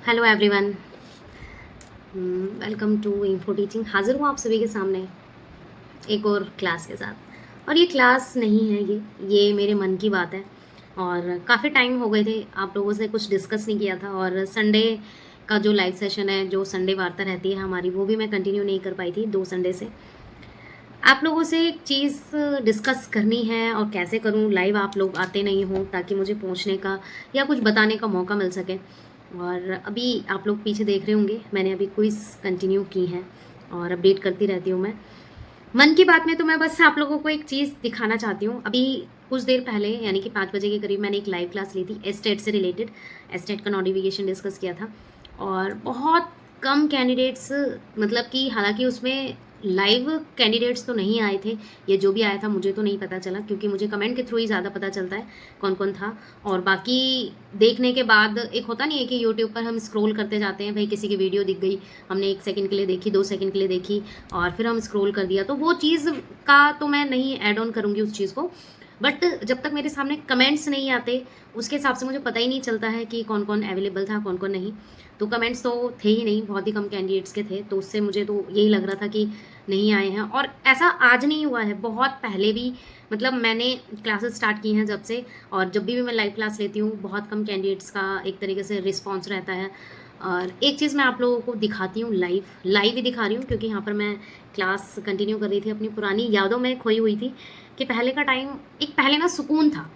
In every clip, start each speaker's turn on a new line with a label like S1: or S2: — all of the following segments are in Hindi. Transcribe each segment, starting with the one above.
S1: Hello everyone. Welcome to Info Teaching. हाजिर हूँ आप सभी के सामने एक और क्लास के साथ। और ये क्लास नहीं है, ये मेरे मन की बात है। और काफ़ी टाइम हो गए थे आप लोगों से कुछ डिस्कस नहीं किया था। और संडे का जो लाइव सेशन है, जो संडे वार्ता रहती है हमारी, वो भी मैं कंटिन्यू नहीं कर पाई थी 2 संडे से। आप लोगों से एक चीज़ डिस्कस करनी है, और कैसे करूं, लाइव आप लोग आते नहीं हो ताकि मुझे पूछने का या कुछ बताने का मौका मिल सके। और अभी आप लोग पीछे देख रहे होंगे, मैंने अभी क्विज़ कंटिन्यू की है और अपडेट करती रहती हूँ मैं। मन की बात में तो मैं बस आप लोगों को एक चीज़ दिखाना चाहती हूँ। अभी कुछ देर पहले यानी कि 5 बजे के करीब मैंने एक लाइव क्लास ली थी एस्टेट से रिलेटेड। एस्टेट का नोटिफिकेशन डिस्कस किया था और बहुत कम कैंडिडेट्स, मतलब कि हालांकि उसमें लाइव कैंडिडेट्स तो नहीं आए थे। ये जो भी आया था मुझे तो नहीं पता चला, क्योंकि मुझे कमेंट के थ्रू ही ज़्यादा पता चलता है कौन कौन था। और बाकी देखने के बाद एक होता नहीं है कि यूट्यूब पर हम स्क्रॉल करते जाते हैं, भाई किसी की वीडियो दिख गई, हमने 1 सेकंड के लिए देखी, 2 सेकंड के लिए देखी और फिर हम स्क्रॉल कर दिया, तो वो चीज़ का तो मैं नहीं ऐड ऑन करूँगी उस चीज़ को। बट जब तक मेरे सामने कमेंट्स नहीं आते, उसके हिसाब से मुझे पता ही नहीं चलता है कि कौन कौन अवेलेबल था, कौन कौन नहीं। तो कमेंट्स तो थे ही नहीं, बहुत ही कम कैंडिडेट्स के थे, तो उससे मुझे तो यही लग रहा था कि नहीं आए हैं। और ऐसा आज नहीं हुआ है, बहुत पहले भी, मतलब मैंने क्लासेस स्टार्ट की हैं जब से, और जब भी मैं लाइव क्लास लेती हूँ बहुत कम कैंडिडेट्स का एक तरीके से रिस्पॉन्स रहता है। और एक चीज़ मैं आप लोगों को दिखाती हूँ, लाइव लाइव ही दिखा रही हूँ, क्योंकि यहाँ पर मैं क्लास कंटिन्यू कर रही थी, अपनी पुरानी यादों में खोई हुई थी कि पहले का टाइम, एक पहले ना सुकून था।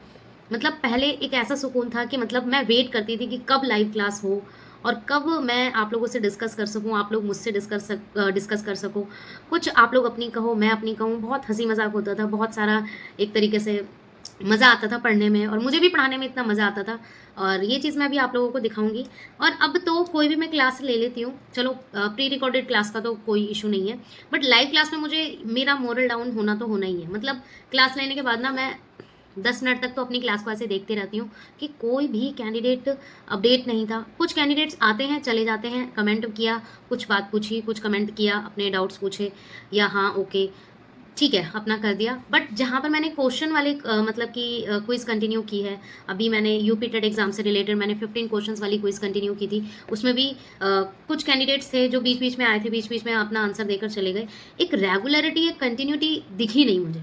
S1: मतलब पहले एक ऐसा सुकून था कि मतलब मैं वेट करती थी कि कब लाइव क्लास हो और कब मैं आप लोगों से डिस्कस कर सकूं, आप लोग मुझसे डिस्कस कर सको, कुछ आप लोग अपनी कहो, मैं अपनी कहूँ। बहुत हंसी मजाक होता था, बहुत सारा एक तरीके से मज़ा आता था पढ़ने में, और मुझे भी पढ़ाने में इतना मज़ा आता था। और ये चीज़ मैं भी आप लोगों को दिखाऊंगी। और अब तो कोई भी मैं क्लास ले लेती हूँ, चलो प्री रिकॉर्डेड क्लास का तो कोई इशू नहीं है, बट लाइव क्लास में मुझे मेरा मोरल डाउन होना तो होना ही है। मतलब क्लास लेने के बाद ना मैं 10 मिनट तक तो अपनी क्लास को ऐसे देखते रहती हूँ कि कोई भी कैंडिडेट अपडेट नहीं था। कुछ कैंडिडेट्स आते हैं चले जाते हैं, कमेंट किया, कुछ बात पूछी, कुछ कमेंट किया, अपने डाउट्स पूछे, या हाँ ओके ठीक है अपना कर दिया। बट जहाँ पर मैंने क्वेश्चन वाले मतलब कि क्विज कंटिन्यू की है, अभी मैंने यूपी टेट एग्जाम से रिलेटेड मैंने 15 क्वेश्चंस वाली क्विज कंटिन्यू की थी। उसमें भी कुछ कैंडिडेट्स थे जो बीच बीच में आए थे, बीच बीच में अपना आंसर देकर चले गए। एक रेगुलरिटी, एक कंटिन्यूटी दिखी नहीं मुझे।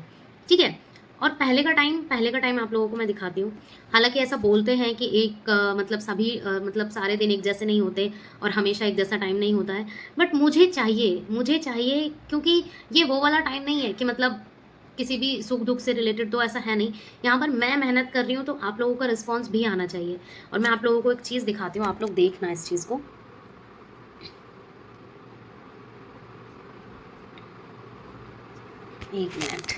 S1: ठीक है। और पहले का टाइम आप लोगों को मैं दिखाती हूँ। हालांकि ऐसा बोलते हैं कि एक मतलब सभी मतलब सारे दिन एक जैसे नहीं होते और हमेशा एक जैसा टाइम नहीं होता है। बट मुझे चाहिए, क्योंकि ये वो वाला टाइम नहीं है कि मतलब किसी भी सुख दुख से रिलेटेड, तो ऐसा है नहीं। यहाँ पर मैं मेहनत कर रही हूँ तो आप लोगों का रिस्पॉन्स भी आना चाहिए। और मैं आप लोगों को एक चीज़ दिखाती हूँ, आप लोग देखना इस चीज़ को। एक मिनट,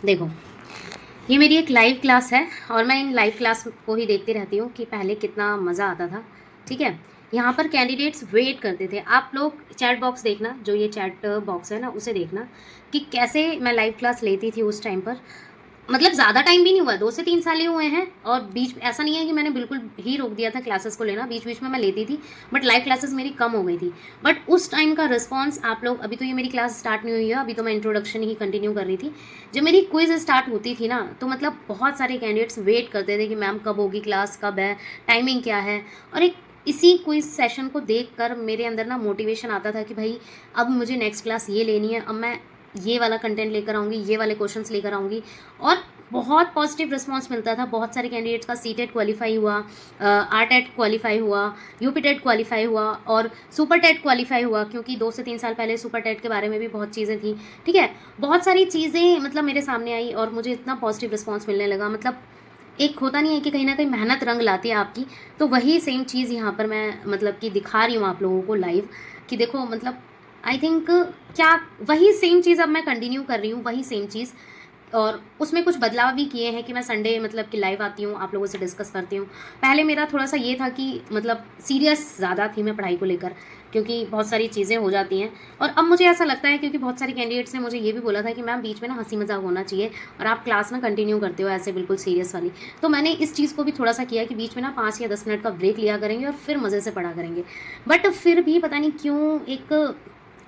S1: देखो, ये मेरी एक लाइव क्लास है और मैं इन लाइव क्लास को ही देखती रहती हूँ कि पहले कितना मज़ा आता था। ठीक है। यहाँ पर कैंडिडेट्स वेट करते थे। आप लोग चैट बॉक्स देखना, जो ये चैट बॉक्स है ना, उसे देखना कि कैसे मैं लाइव क्लास लेती थी उस टाइम पर। मतलब ज़्यादा टाइम भी नहीं हुआ, 2 से 3 साल ही हुए हैं। और बीच ऐसा नहीं है कि मैंने बिल्कुल ही रोक दिया था क्लासेस को लेना, बीच बीच में मैं लेती थी, बट लाइव क्लासेस मेरी कम हो गई थी। बट उस टाइम का रिस्पॉन्स आप लोग, अभी तो ये मेरी क्लास स्टार्ट नहीं हुई है, अभी तो मैं इंट्रोडक्शन ही कंटिन्यू कर रही थी। जब मेरी क्विज स्टार्ट होती थी ना, तो मतलब बहुत सारे कैंडिडेट्स वेट करते थे कि मैम कब होगी क्लास, कब है, टाइमिंग क्या है। और एक इसी क्विज सेशन को देख कर मेरे अंदर ना मोटिवेशन आता था कि भाई अब मुझे नेक्स्ट क्लास ये लेनी है, अब मैं ये वाला कंटेंट लेकर आऊँगी, ये वाले क्वेश्चंस लेकर आऊँगी। और बहुत पॉजिटिव रिस्पांस मिलता था। बहुत सारे कैंडिडेट्स का सी टेट क्वालिफाई हुआ, आर टेट क्वालिफाई हुआ, यूपी टेट क्वालिफाई हुआ और सुपर टेट क्वालिफाई हुआ, क्योंकि 2 से 3 साल पहले सुपर टेट के बारे में भी बहुत चीज़ें थी। ठीक है। बहुत सारी चीज़ें मतलब मेरे सामने आई और मुझे इतना पॉजिटिव रिस्पॉन्स मिलने लगा। मतलब एक होता नहीं है कि कहीं ना कहीं मेहनत रंग लाती है आपकी, तो वही सेम चीज़ यहाँ पर मैं मतलब कि दिखा रही हूँ आप लोगों को लाइव, कि देखो मतलब आई थिंक क्या, वही सेम चीज़ अब मैं कंटिन्यू कर रही हूँ, वही सेम चीज़। और उसमें कुछ बदलाव भी किए हैं कि मैं संडे मतलब कि लाइव आती हूँ, आप लोगों से डिस्कस करती हूँ। पहले मेरा थोड़ा सा ये था कि मतलब सीरियस ज़्यादा थी मैं पढ़ाई को लेकर, क्योंकि बहुत सारी चीज़ें हो जाती हैं। और अब मुझे ऐसा लगता है, क्योंकि बहुत सारे कैंडिडेट्स ने मुझे ये भी बोला था कि मैम बीच में ना हंसी मजाक होना चाहिए, और आप क्लास में कंटिन्यू करते हो ऐसे बिल्कुल सीरियस वाली। तो मैंने इस चीज़ को भी थोड़ा सा किया कि बीच में ना 5 या 10 मिनट का ब्रेक लिया करेंगे और फिर मज़े से पढ़ा करेंगे। बट फिर भी पता नहीं क्यों एक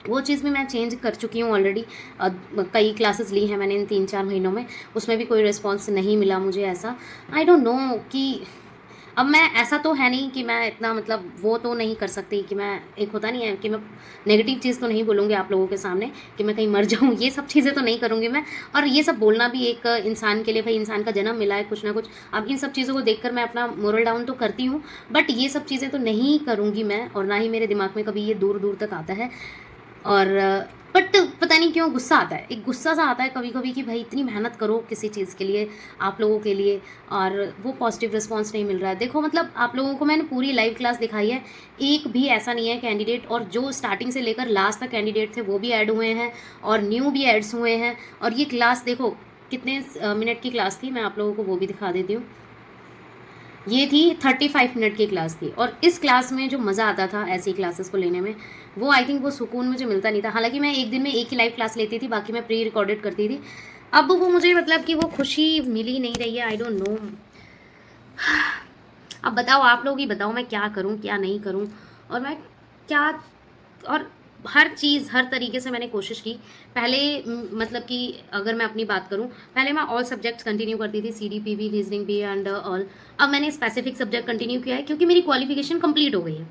S1: वो चीज़ भी मैं चेंज कर चुकी हूँ ऑलरेडी। कई क्लासेस ली हैं मैंने इन 3-4 महीनों में, उसमें भी कोई रिस्पॉन्स नहीं मिला मुझे ऐसा। आई डोंट नो कि अब मैं ऐसा तो है नहीं कि मैं इतना मतलब वो तो नहीं कर सकती कि मैं, एक होता नहीं है कि मैं नेगेटिव चीज़ तो नहीं बोलूँगी आप लोगों के सामने कि मैं कहीं मर जाऊँ, ये सब चीज़ें तो नहीं करूँगी मैं। और ये सब बोलना भी एक इंसान के लिए, भाई इंसान का जन्म मिला है कुछ ना कुछ। अब इन सब चीज़ों को देखकर मैं अपना मोरल डाउन तो करती हूँ, बट ये सब चीज़ें तो नहीं करूँगी मैं, और ना ही मेरे दिमाग में कभी ये दूर-दूर तक आता है। और बट पता नहीं क्यों गुस्सा आता है, एक गुस्सा सा आता है कभी कभी कि भाई इतनी मेहनत करो किसी चीज़ के लिए, आप लोगों के लिए, और वो पॉजिटिव रिस्पांस नहीं मिल रहा है। देखो मतलब आप लोगों को मैंने पूरी लाइव क्लास दिखाई है, एक भी ऐसा नहीं है कैंडिडेट, और जो स्टार्टिंग से लेकर लास्ट तक कैंडिडेट थे वो भी ऐड हुए हैं और न्यू भी एड्स हुए हैं। और ये क्लास देखो कितने मिनट की क्लास थी, मैं आप लोगों को वो भी दिखा देती हूँ। ये थी 35 मिनट की क्लास थी, और इस क्लास में जो मज़ा आता था ऐसी क्लासेस को लेने में, वो आई थिंक वो सुकून मुझे मिलता नहीं था। हालांकि मैं एक दिन में एक ही लाइव क्लास लेती थी, बाकी मैं प्री रिकॉर्डेड करती थी। अब वो मुझे मतलब कि वो खुशी मिली नहीं रही है, आई डोंट नो। अब बताओ, आप लोग ही बताओ मैं क्या करूं क्या नहीं करूं, और मैं क्या, और हर चीज़ हर तरीके से मैंने कोशिश की। पहले मतलब कि अगर मैं अपनी बात करूं, पहले मैं ऑल सब्जेक्ट्स कंटिन्यू करती थी, CDP भी, रीजनिंग भी एंड ऑल। अब मैंने स्पेसिफिक सब्जेक्ट कंटिन्यू किया है क्योंकि मेरी क्वालिफिकेशन कंप्लीट हो गई है,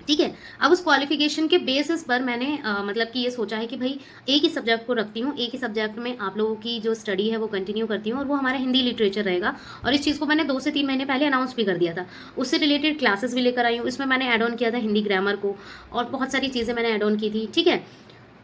S1: ठीक है। अब उस क्वालिफिकेशन के बेसिस पर मैंने मतलब कि ये सोचा है कि भाई एक ही सब्जेक्ट को रखती हूँ, एक ही सब्जेक्ट में आप लोगों की जो स्टडी है वो कंटिन्यू करती हूँ, और वो हमारा हिंदी लिटरेचर रहेगा। और इस चीज़ को मैंने 2 से 3 महीने पहले अनाउंस भी कर दिया था। उससे रिलेटेड क्लासेस भी लेकर आई हूँ, इसमें मैंने ऐड ऑन किया था हिंदी ग्रामर को, और बहुत सारी चीज़ें मैंने ऐड ऑन की थी, ठीक है।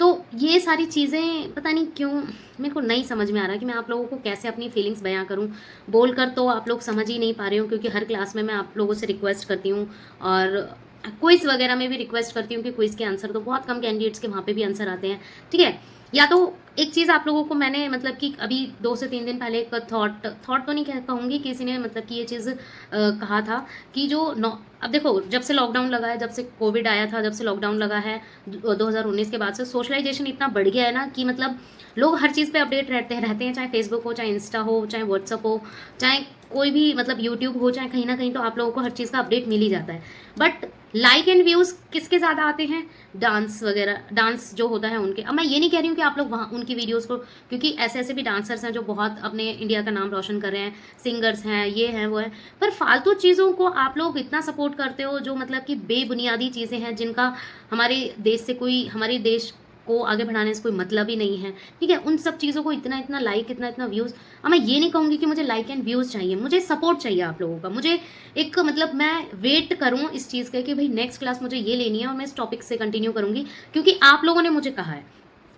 S1: तो ये सारी चीज़ें पता नहीं क्यों मेरे को नहीं समझ में आ रहा कि मैं आप लोगों को कैसे अपनी फीलिंग्स बयां करूं। बोलकर तो आप लोग समझ ही नहीं पा रहे हो, क्योंकि हर क्लास में मैं आप लोगों से रिक्वेस्ट करती हूँ, और क्विज वगैरह में भी रिक्वेस्ट करती हूँ कि क्विज के आंसर तो बहुत कम कैंडिडेट्स के वहाँ पे भी आंसर आते हैं, ठीक है। या तो एक चीज़ आप लोगों को मैंने मतलब कि अभी 2 से 3 दिन पहले एक थॉट तो नहीं कहूँगी, किसी ने मतलब कि ये चीज़ कहा था कि जो अब देखो जब से लॉकडाउन लगा है, जब से कोविड आया था, जब से लॉकडाउन लगा है 2019 के बाद से, सोशलाइजेशन इतना बढ़ गया है ना कि मतलब लोग हर चीज़ पे अपडेट रहते हैं, चाहे फेसबुक हो, चाहे इंस्टा हो, चाहे व्हाट्सअप हो, चाहे कोई भी मतलब यूट्यूब हो, चाहे कहीं ना कहीं तो आप लोगों को हर चीज़ का अपडेट मिल ही जाता है। बट लाइक एंड व्यूज़ किसके ज़्यादा आते हैं? डांस वगैरह, डांस जो होता है उनके। अब मैं ये नहीं कह रही हूँ कि आप लोग वहाँ उनकी वीडियोस को, क्योंकि ऐसे ऐसे भी डांसर्स हैं जो बहुत अपने इंडिया का नाम रोशन कर रहे हैं, सिंगर्स हैं, ये हैं वो हैं, पर फालतू चीज़ों को आप लोग इतना सपोर्ट करते हो जो मतलब कि बेबुनियादी चीज़ें हैं, जिनका हमारे देश से कोई, हमारे देश को आगे बढ़ाने से कोई मतलब ही नहीं है, ठीक है। उन सब चीज़ों को इतना इतना लाइक, इतना इतना व्यूज़। अब मैं ये नहीं कहूँगी कि मुझे लाइक एंड व्यूज़ चाहिए, मुझे सपोर्ट चाहिए आप लोगों का। मुझे एक मतलब मैं वेट करूँ इस चीज़ का कि भाई नेक्स्ट क्लास मुझे ये लेनी है और मैं इस टॉपिक से कंटिन्यू करूँगी, क्योंकि आप लोगों ने मुझे कहा है,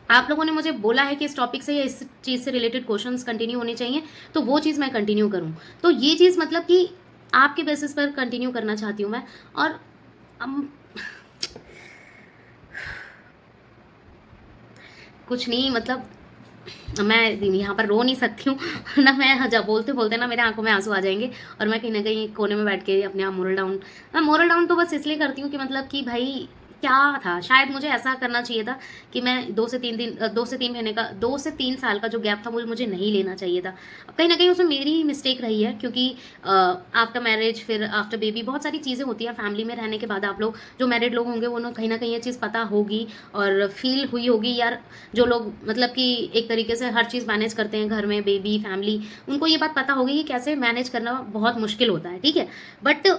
S1: आप लोगों ने मुझे बोला है कि इस टॉपिक से या इस चीज़ से रिलेटेड क्वेश्चंस कंटिन्यू होने चाहिए, तो वो चीज़ मैं कंटिन्यू करूँ। तो ये चीज़ मतलब कि आपके बेसिस पर कंटिन्यू करना चाहती हूँ मैं। और कुछ नहीं मतलब, मैं यहाँ पर रो नहीं सकती हूँ ना, मैं जब बोलते बोलते ना मेरे आंखों में आंसू आ जाएंगे, और मैं कहीं ना कहीं कोने में बैठ के अपने आप मोरल डाउन, मैं मोरल डाउन तो बस इसलिए करती हूँ कि मतलब कि भाई क्या था, शायद मुझे ऐसा करना चाहिए था कि मैं 2 से 3 महीने का, 2 से 3 साल का जो गैप था वो मुझे नहीं लेना चाहिए था। अब कहीं ना कहीं उसमें मेरी ही मिस्टेक रही है, क्योंकि आफ्टर मैरिज, फिर आफ्टर बेबी बहुत सारी चीज़ें होती हैं फैमिली में रहने के बाद। आप लोग जो मैरिड लोग होंगे वो कहीं ना कहीं ये चीज़ पता होगी और फील हुई होगी यार, जो लोग मतलब कि एक तरीके से हर चीज़ मैनेज करते हैं घर में, बेबी, फैमिली, उनको ये बात पता होगी कि कैसे मैनेज करना बहुत मुश्किल होता है, ठीक है। बट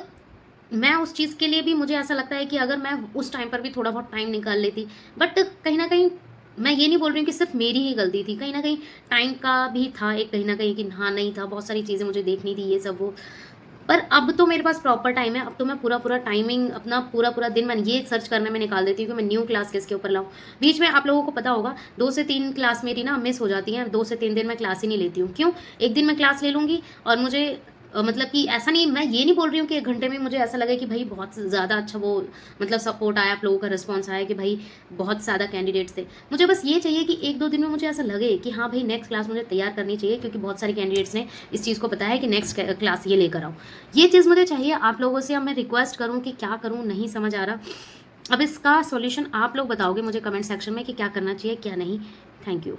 S1: मैं उस चीज़ के लिए भी मुझे ऐसा लगता है कि अगर मैं उस टाइम पर भी थोड़ा बहुत टाइम निकाल लेती, बट कहीं ना कहीं मैं ये नहीं बोल रही हूँ कि सिर्फ मेरी ही गलती थी, कहीं ना कहीं टाइम का भी था एक, कहीं ना कहीं कि हाँ नहीं था, बहुत सारी चीज़ें मुझे देखनी थी, ये सब वो। पर अब तो मेरे पास प्रॉपर टाइम है, अब तो मैं पूरा पूरा टाइमिंग अपना पूरा पूरा दिन मैं ये सर्च करने में निकाल देती हूँ कि मैं न्यू क्लास किसके ऊपर लाऊं। बीच में आप लोगों को पता होगा 2 से 3 क्लास मेरी ना मिस हो जाती हैं, 2 से 3 दिन मैं क्लास ही नहीं लेती हूँ। क्यों? एक दिन मैं क्लास ले लूँगी और मुझे मतलब कि ऐसा नहीं, मैं ये नहीं बोल रही हूँ कि 1 घंटे में मुझे ऐसा लगे कि भाई बहुत ज़्यादा अच्छा वो मतलब सपोर्ट आया, आप लोगों का रिस्पॉन्स आया कि भाई बहुत ज़्यादा कैंडिडेट्स थे। मुझे बस ये चाहिए कि 1-2 दिन में मुझे ऐसा लगे कि हाँ भाई नेक्स्ट क्लास मुझे तैयार करनी चाहिए, क्योंकि बहुत सारे कैंडिडेट्स ने इस चीज़ को बताया कि नेक्स्ट क्लास ये लेकर आओ। ये चीज़ मुझे चाहिए आप लोगों से। अब मैं रिक्वेस्ट करूँ कि क्या करूँ, नहीं समझ आ रहा। अब इसका सॉल्यूशन आप लोग बताओगे मुझे कमेंट सेक्शन में कि क्या करना चाहिए क्या नहीं। Thank you.